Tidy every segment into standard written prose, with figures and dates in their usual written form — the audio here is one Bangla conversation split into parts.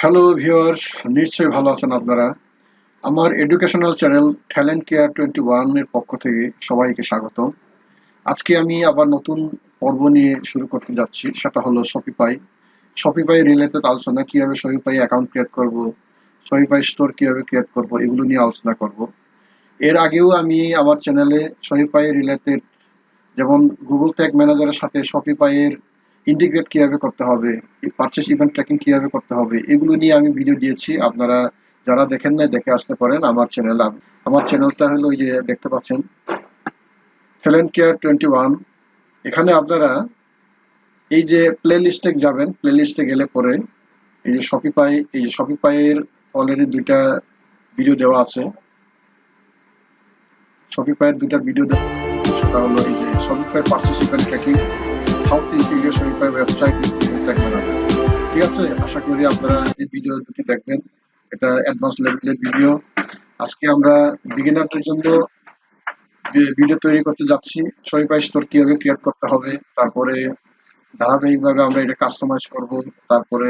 হ্যালো ভিউয়ার্স, নিশ্চয়ই ভালো আছেন আপনারা। আমার এডুকেশনাল চ্যানেল ট্যালেন্ট কেয়ার 21 এর পক্ষ থেকে সবাইকে স্বাগতম। আজকে আমি আবার নতুন পর্ব নিয়ে শুরু করতে যাচ্ছি, সেটা হলো শপিফাই রিলেটেড আলোচনা। কিভাবে শপিফাই অ্যাকাউন্ট ক্রিয়েট করব, শপিফাই স্টোর কিভাবে ক্রিয়েট করব, এগুলো নিয়ে আলোচনা করব। এর আগেও আমি আমার চ্যানেলে শপিফাই রিলেটেড, যেমন গুগল ট্যাগ ম্যানেজারের সাথে শপিফাই এর ইন্টিগ্রেট কিভাবে করতে হবে, পারচেস ইভেন্ট ট্র্যাকিং কিভাবে করতে হবে, এগুলো নিয়ে আমি ভিডিও দিয়েছি। আপনারা যারা দেখেন না, দেখে আসতে পারেন আমার চ্যানেল। আমার চ্যানেলটা হলো ওই যে দেখতে পাচ্ছেন, ট্যালেন্ট কেয়ার 21। এখানে আপনারা এই যে প্লে লিস্টে যাবেন, প্লে লিস্টে গেলে পরে এই যে শপিফাই এর অলরেডি দুইটা ভিডিও দেওয়া আছে। শপিফাই এর দুইটা ভিডিও দেওয়া, সেটা হলো এই যে Shopify purchase event tracking, how to integrate Shopify website tag manager. ঠিক আছে, আশা করি আপনারা এই ভিডিও দুটি দেখবেন। এটা অ্যাডভান্স লেভেলের ভিডিও। আজকে আমরা বিগিনারদের জন্য ভিডিও তৈরি করতে যাচ্ছি। শপিফাই স্টোর কিভাবে ক্রিয়েট করতে হবে, তারপরে ধারাবাহিকভাবে আমরা এটা কাস্টমাইজ করব, তারপরে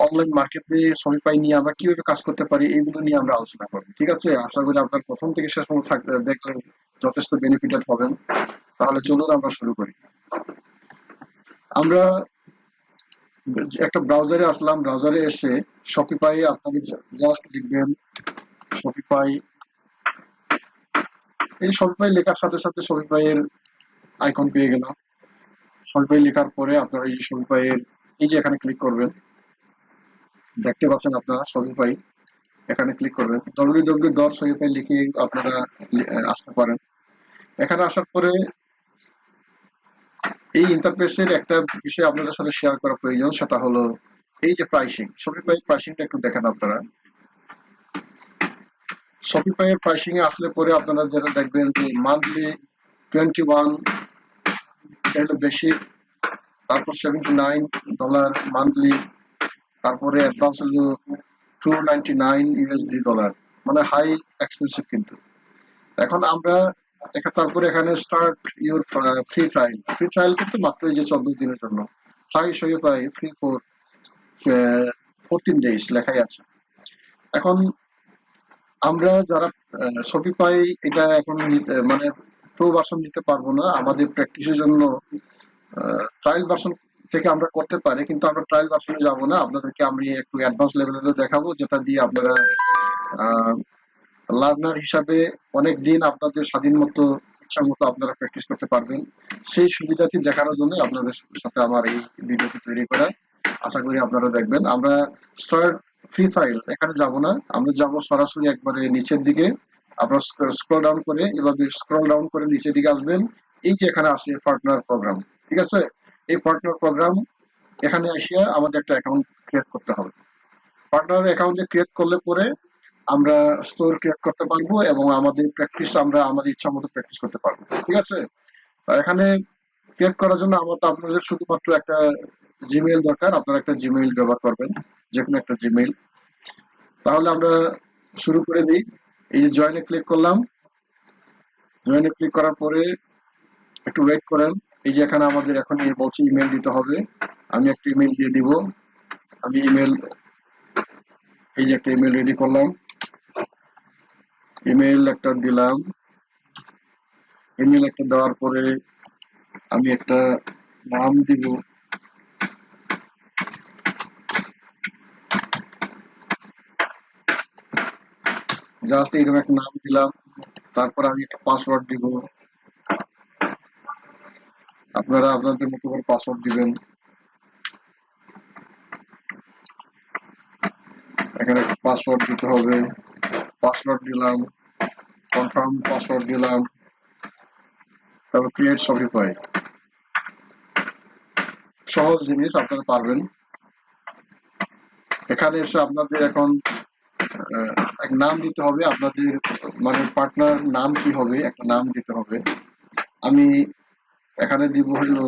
অনলাইন মার্কেটে শপিফাই নিয়ে আমরা কিভাবে কাজ করতে পারি, এইগুলো নিয়ে আমরা আলোচনা করব। ঠিক আছে, আশা করি আপনার প্রথম থেকে শেষ পর্যন্ত দেখলে যথেষ্ট বেনিফিটেড হবেন। তাহলে চলুন আমরা শুরু করি। আমরা একটা ব্রাউজারে আসলাম। ব্রাউজারে এসে শপিফাই আপনাকে জাস্ট লিখবেন শপিফাই। এই শপিফাই লেখার সাথে সাথে শপিফাই এর আইকন পেয়ে গেলাম। শপিফাই লেখার পরে আপনারা এই শপিফাই এর এই যে এখানে ক্লিক করবেন, দেখতে পাচ্ছেন আপনারা শপিফাই, এখানে ক্লিক করবেন। www.shopify লিখে আপনারা আসতে পারেন। এখানে আসার পরে এই ইন্টারফেসের একটা বিষয় আপনাদের সাথে শেয়ার করা প্রয়োজন, সেটা হলো এই যে প্রাইসিং। শপিফাই প্রাইসিংটা একটু দেখেন আপনারা। শপিফাই এর প্রাইসিং এ আসলে পরে আপনারা যেটা দেখবেন যে মান্থলি 21 হলো বেসিক, তারপর $79 মান্থলি, তারপরে অ্যাডভান্স হলো $299 মানে হাই এক্সপেন্সিভ কিন্তু। এখন আমরা তারপরে এখানে স্টার্ট ইউর ফ্রি ট্রায়াল কিন্তু মাত্র এই যে 14 দিনের জন্য। Try Shopify free for 14 days লেখাই আছে। এখন আমরা যারা শপিফাই এটা এখন মানে প্রো ভার্সন নিতে পারবো না, আমাদের প্র্যাকটিসের জন্য ট্রায়াল ভার্সন থেকে আমরা করতে পারি, কিন্তু আমরা ট্রায়াল ভার্সনে যাব না। আপনাদেরকে আমি একটু অ্যাডভান্স লেভেলে দেখাবো, যেটা দিয়ে আপনারা লার্নার হিসাবে অনেক দিন আপনাদের স্বাধীন মতো, ইচ্ছা মতো আপনারা প্র্যাকটিস করতে পারবেন। সেই সুবিধাটি দেখানোর জন্য আপনাদের সাথে আমার এই ভিডিওটি তৈরি করা। আশা করি আপনারা দেখবেন। আমরা স্টার্ট ফ্রি ফাইল এখানে যাব না, আমরা যাব সরাসরি একবারে নিচের দিকে। আপনারা স্ক্রল ডাউন করে, এভাবে স্ক্রল ডাউন করে নিচের দিকে আসবেন। এই যে এখানে আসে পার্টনার প্রোগ্রাম, ঠিক আছে? এই পার্টনার প্রোগ্রাম, এখানে আসিয়া আমাদের একটা অ্যাকাউন্ট ক্রিয়েট করতে হবে। পার্টনার অ্যাকাউন্ট ক্রিয়েট করলে পরে আমরা স্টোর ক্রিয়েট করতে পারবো এবং আমাদের প্র্যাকটিস আমরা আমাদের ইচ্ছা মতো প্র্যাকটিস করতে পারবো। ঠিক আছে, এখানে ক্রিয়েট করার জন্য আপনাদের শুধুমাত্র একটা জিমেইল দরকার। আপনারা একটা জিমেইল ব্যবহার করবেন, যে কোনো একটা জিমেইল। তাহলে আমরা শুরু করে দিই। এই যে জয়েনে ক্লিক করলাম। জয়েনে ক্লিক করার পরে একটু ওয়েট করেন। এই যে এখানে আমাদের এখন বলছে ইমেল দিতে হবে। আমি একটা ইমেল দিয়ে দিব। আমি এই যে একটা ইমেল রেডি করলাম, ইমেল একটা দিলাম। ইমেল একটা দেওয়ার পরে আমি একটা নাম দিব। জাস্ট এইরকম একটা নাম দিলাম। তারপর আমি একটা পাসওয়ার্ড দিব। আপনারা আপনাদের মতো করে পাসওয়ার্ড দিবেন। এখানে একটা পাসওয়ার্ড দিতে হবে। পাসওয়ার্ড দিলাম, কনফার্ম পাসওয়ার্ড দিলাম, তারপর ক্রিয়েট শপিফাই। সহজ জিনিস, আপনারা পারবেন। এখানে এসে আপনাদের এখন এক নাম দিতে হবে। আপনাদের মানে পার্টনার নাম কি হবে, একটা নাম দিতে হবে। আমি এখানে দিব হলো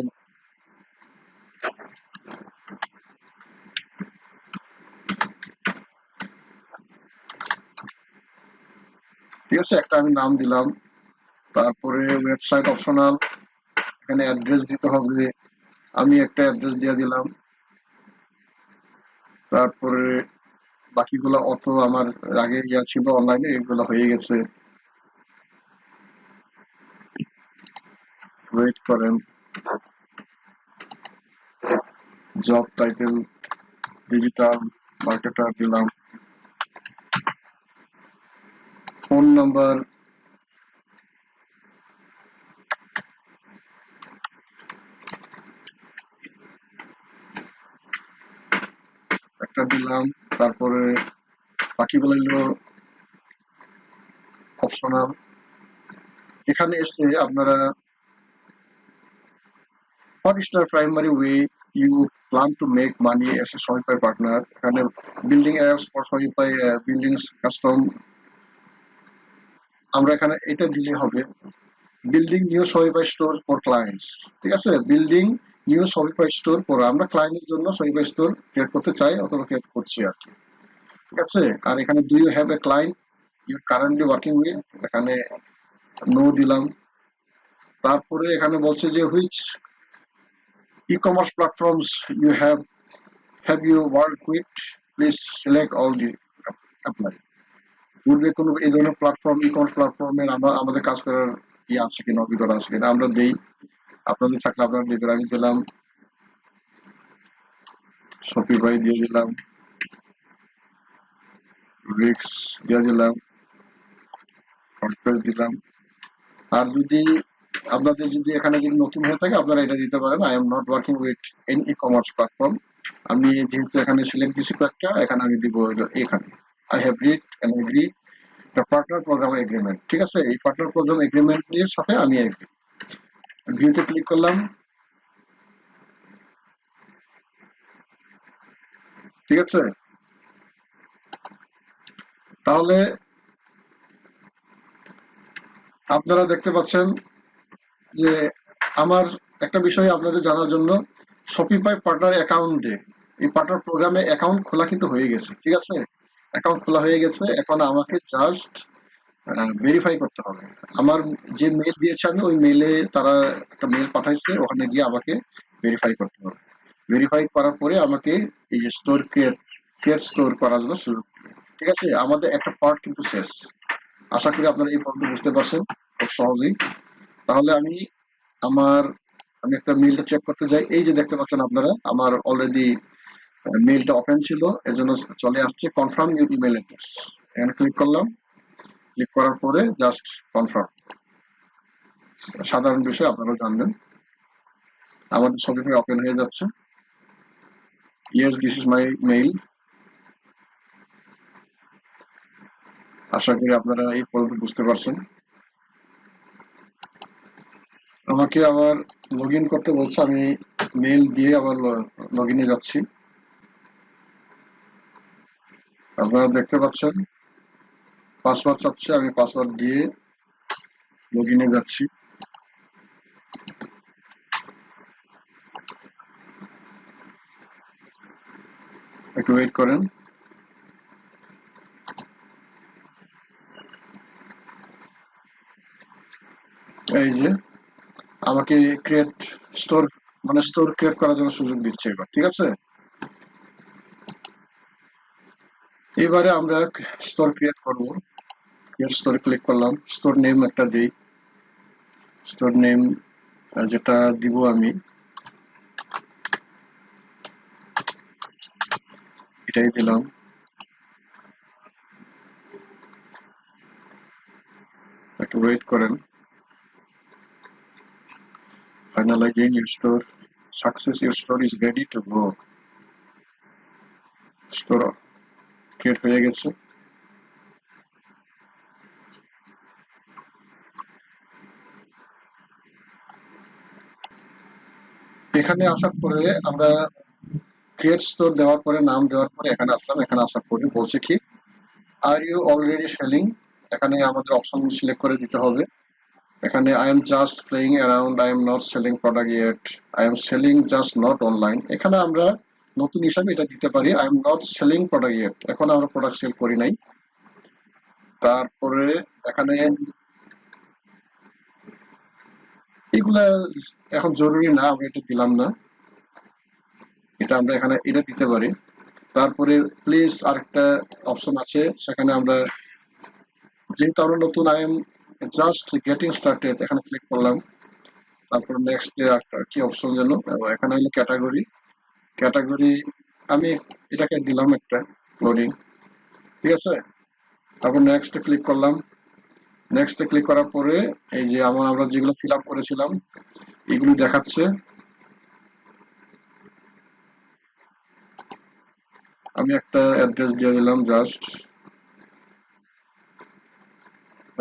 ঠিক আছে, একটা আমি নাম দিলাম। তারপরে ওয়েবসাইট অপশনাল, এখানে অ্যাড্রেস দিতে হবে। আমি একটা অ্যাড্রেস দিয়ে দিলাম। তারপরে বাকিগুলো অত আমার আগে ইয়া ছিল অনলাইনে, এগুলো হয়ে গেছে। ওয়েট করেন। জব টাইটেল ডিজিটাল মার্কেটার দিলাম। ফোন নাম্বার একটা দিলাম। তারপরে বাকিগুলো হলো অপশনাল। এখানে এসে আপনারা what is the primary way you plan to make money as a Shopify partner? এখানে building apps for Shopify buildings custom, আমরা এখানে এটা দিলে হবে। Building new Shopify store for clients, ঠিক আছে? Building new Shopify store for, আমরা ক্লায়েন্টের জন্য Shopify স্টোর ক্রিয়েট করতে চাই অথবা ক্রিয়েট করছি আর কি, ঠিক আছে? আর এখানে do you have a client you currently working with, এখানে নো দিলাম। তারপরে এখানে বলছে যে which e-commerce platforms you have you work with, please select all the apply. পূর্বে কোনো এই ধরনের প্ল্যাটফর্ম ই-কমার্স প্ল্যাটফর্মের আমাদের কাজ করার ইয়ে আছে কিনা, অভিজ্ঞতা আছে কিনা, আমরা দেই। আপনাদের থাকলে আপনারা দেবেন। আমি দিলাম শপিফাই দিয়ে দিলাম, রিক্স দিয়ে দিলাম, ফ্রন্টপেজ দিলাম। আর যদি আপনাদের যদি এখানে যদি নতুন হয়ে থাকে আপনারা এটা দিতে পারেন, I am not working with any e commerce platform. আমি যেহেতু এখানে সিলেক্ট দিছি কয়েকটা, এখানে আমি দিব হলো এখানে I have read and agree the partner programme agreement, ঠিক আছে? এই পার্টনার প্রোগ্রাম এগ্রিমেন্টের সাথে আমি এগ্রি। ভিউতে ক্লিক করলাম, ঠিক আছে? তাহলে আপনারা দেখতে পাচ্ছেন যে আমার একটা বিষয় আপনাদের জানার জন্য, শপিফাই পার্টনার অ্যাকাউন্টে এই পার্টনার প্রোগ্রামে অ্যাকাউন্ট খোলা কিন্তু হয়ে গেছে, ঠিক আছে? অ্যাকাউন্ট খোলা হয়ে গেছে। এখন আমাকে জাস্ট ভেরিফাই করতে হবে। আমার যে মেল দিয়েছে আমি ওই মেলে তারা একটা মেল পাঠাইছে, ওখানে গিয়ে আমাকে ভেরিফাই করতে হবে। ভেরিফাই করার পরে আমাকে এই যে স্টোর ক্রিয়েট স্টোর করার জন্য শুরু করবে, ঠিক আছে? আমাদের একটা পার্ট কিন্তু শেষ। আশা করি আপনারা এই পর্যন্ত বুঝতে পারছেন খুব সহজেই। তাহলে আমার আমি একটা মেইলটা চেক করতে যাই। এই যে দেখতে পাচ্ছেন আপনারা আমার অলরেডি মেইলটা ওপেন ছিল, এর জন্য চলে আসছে কনফার্ম ইউর ইমেল অ্যাড্রেস। এখানে ক্লিক করলাম। ক্লিক করার পরে জাস্ট কনফার্ম। সাধারণ বিষয় আপনারা জানবেন। আমাদের শপিফাই ওপেন হয়ে যাচ্ছে। Yes this is my mail. আশা করি আপনারা এই পর্যন্ত বুঝতে পারছেন। আমাকে আবার লগ ইন করতে বলছে, আমি মেইল দিয়ে আবার লগ ইনে যাচ্ছি। আপনারা দেখতে পাচ্ছেন পাসওয়ার্ড চাচ্ছে, আমি পাসওয়ার্ড দিয়ে লগ ইনে যাচ্ছি। একটু ওয়েট করেন। এই যে আমাকে ক্রিয়েট স্টোর মানে স্টোর ক্রিয়েট করার জন্য সুযোগ দিচ্ছে এবার, ঠিক আছে? এবারে আমরা স্টোর ক্রিয়েট করব। ক্রিয়েট স্টোরে ক্লিক করলাম। স্টোর নেম একটা দিই। স্টোর নেম যেটা দিব আমি এটাই দিলাম। একটু ওয়েট করেন। Finalizing your store. Success, your store is ready to go. Store create হয়ে গেছে। এখানে আসার পরে আমরা ক্রিয়েট স্টোর দেওয়ার পরে নাম দেওয়ার পরে এখানে আসলাম। এখানে আসার পরে বলছে কি আর ইউ অলরেডি সেলিং, এখানে আমাদের অপশন সিলেক্ট করে দিতে হবে। এখানে I am just playing around, I am not selling product yet, I am selling just not online. এখানে আমরা নতুন হিসাবে এটা দিতে পারি, I am not selling product yet, এখন আমরা প্রোডাক্ট সেল করি নাই। তারপরে এখানে এগুলা এখন জরুরি না, আমরা এটা দিলাম না, এটা আমরা এখানে এটা দিতে পারি। তারপরে প্লিজ আরেকটা অপশন আছে, সেখানে আমরা যেহেতু আমরা নতুন I am just getting started এখানে ক্লিক করলাম। তারপর নেক্সট কি অপশন যেন, এখানে হলো ক্যাটাগরি। ক্যাটাগরি আমি এটাকে দিলাম একটা লোডিং, ঠিক আছে। তারপর নেক্সট ক্লিক করলাম। নেক্সট ক্লিক করার পরে এই যে আমরা যেগুলো ফিল আপ করেছিলাম এগুলো দেখাচ্ছে। আমি একটা অ্যাড্রেস দিয়ে দিলাম জাস্ট,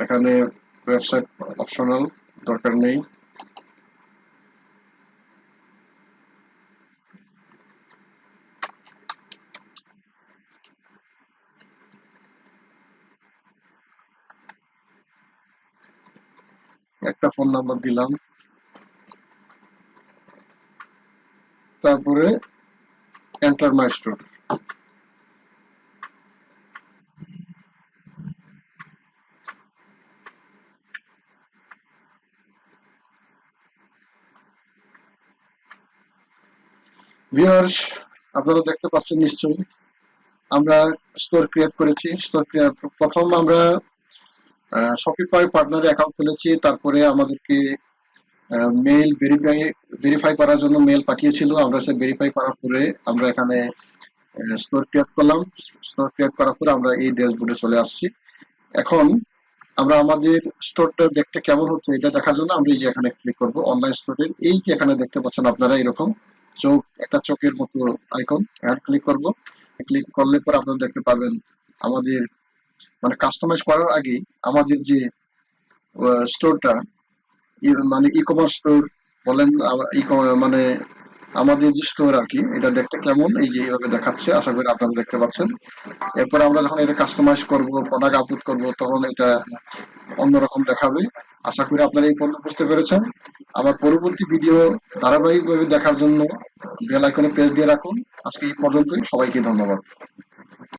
এখানে ওয়েবসাইট অপশনাল, দরকার নেই। একটা ফোন নাম্বার দিলাম। তারপরে এন্টার মাই স্টোর। ভিউয়ার্স, আপনারা দেখতে পাচ্ছেন নিশ্চয়ই আমরা স্টোর ক্রিয়েট করেছি। প্রথম আমরা শপিফাই পার্টনারে অ্যাকাউন্ট খুলেছি, তারপরে আমাদেরকে মেইল ভেরিফাই করার জন্য মেইল পাঠিয়েছিল, আমরা সে ভেরিফাই করার পরে আমরা এখানে স্টোর ক্রিয়েট করলাম। স্টোর ক্রিয়েট করার পরে আমরা এই ড্যাশবোর্ডে চলে আসছি। এখন আমরা আমাদের স্টোরটা দেখতে কেমন হচ্ছে এটা দেখার জন্য আমরা এই যে এখানে ক্লিক করব অনলাইন স্টোরের, এই যে এখানে দেখতে পাচ্ছেন আপনারা এরকম চোখ, একটা চোখের মতো আইকন, এখানে ক্লিক করব। ক্লিক করলে পরে আপনারা দেখতে পাবেন আমাদের মানে কাস্টমাইজ করার আগে আমাদের যে স্টোরটা, মানে ই কমার্স স্টোর বলেন, মানে আমাদের যে স্টোর আর কি, এটা দেখতে কেমন এই যে এইভাবে দেখাচ্ছে, আশা করি আপনারা দেখতে পাচ্ছেন। এরপর আমরা যখন এটা কাস্টমাইজ করব, প্রোডাক্ট আপলোড করব, তখন এটা অন্যরকম দেখাবে। আশা করি আপনারা এই পর্যন্ত বুঝতে পেরেছেন। আমার পরবর্তী ভিডিও ধারাবাহিকভাবে দেখার জন্য বেল আইকনে প্রেস দিয়ে রাখুন। আজকে এই পর্যন্তই, সবাইকে ধন্যবাদ।